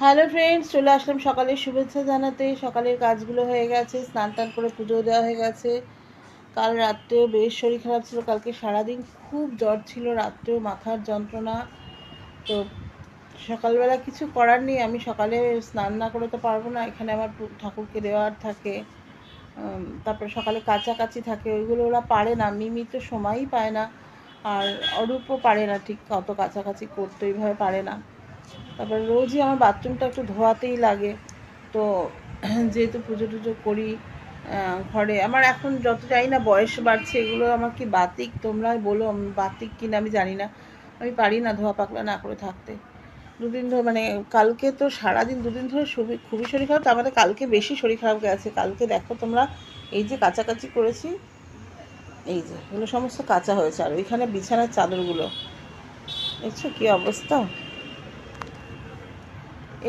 Hello friends, চলে আসলাম সকালের শুভেচ্ছা জানাতে। সকালের কাজগুলো হয়ে গেছে, স্নান টান করে পুজো দেওয়া হয়ে গেছে। কাল রাত্রেও বেশ শরীর খারাপ ছিল, কালকে সারাদিন খুব জ্বর ছিল, রাত্রেও মাথার যন্ত্রণা। তো সকালবেলা কিছু করার নেই, আমি সকালে স্নান না করে তো পারবো না, এখানে আমার ঠাকুরকে দেওয়ার থাকে। তারপরে সকালে কাচাকাচি থাকে, ওইগুলো ওরা পারে না, মিমি তো সময়ই পায় না। আর অরূপও পারে না ঠিক অত কাছাকাছি করতে, ওইভাবে পারে না। তারপর রোজই আমার বাথরুমটা একটু ধোয়াতেই লাগে। তো যেহেতু পুজো টুজো করি ঘরে, আমার এখন যত জানি না বয়স বাড়ছে, এগুলো আমার কি বাতিক, তোমরা বলো বাতিক কিনা আমি জানি না। আমি পারি না ধোয়া পাকলা না করে থাকতে। দুদিন ধরে মানে কালকে তো সারাদিন দুদিন ধরে খুবই শরীর খারাপ, তার মধ্যে কালকে বেশি শরীর খারাপ গেছে। কালকে দেখো তোমরা, এই যে কাচাকাচি করেছি, এই যে এগুলো সমস্ত কাঁচা হয়েছে, আর ওইখানে বিছানার চাদরগুলো দেখছো কী অবস্থা।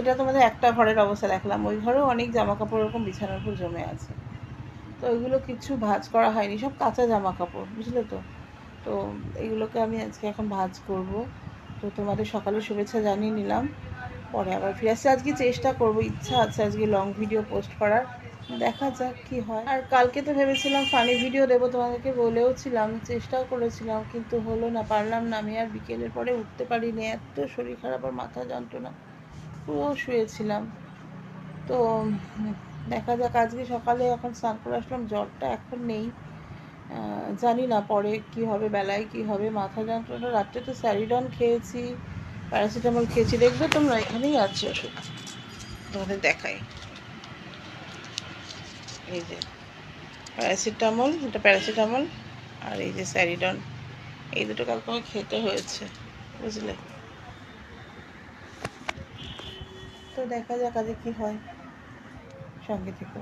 এটা তোমাদের একটা ঘরের অবস্থা দেখলাম, ওই ঘরেও অনেক জামা কাপড় এরকম বিছানার উপর জমে আছে। তো এগুলো কিছু ভাঁজ করা হয়নি, সব কাঁচা জামা কাপড়, বুঝলে তো। তো এগুলোকে আমি আজকে এখন ভাঁজ করব। তো তোমাদের সকালে শুভেচ্ছা জানিয়ে নিলাম, পরে আবার ফিরে আসতে আজকে চেষ্টা করব, ইচ্ছা আছে আজকে লং ভিডিও পোস্ট করার। দেখা যাক কি হয়। আর কালকে তো ভেবেছিলাম ফানি ভিডিও দেবো, তোমাদেরকে বলেও ছিলাম, চেষ্টাও করেছিলাম, কিন্তু হলো না, পারলাম না। আমি আর বিকেলের পরে উঠতে পারিনি, এত শরীর খারাপ আর মাথা যন্ত্রণা, পুরো শুয়েছিলাম। তো দেখা যাক, আজকে সকালে এখন স্নান করে আসলাম, জ্বরটা এখন নেই। জানি না পরে কি হবে, বেলায় কি হবে। মাথা যন্ত্রণা, রাত্রে তো স্যারিডন খেয়েছি, প্যারাসিটামল খেয়েছি, দেখবে তোমরা এখানেই আছে ওষুধ, তোমাদের দেখাই। এই যে প্যারাসিটামল, এটা প্যারাসিটামল, আর এই যে স্যারিডন, এই দুটো কালকে আমাকে খেতে হয়েছে, বুঝলে। তো দেখা যাক আজকে কি হয়, সঙ্গে থেকো।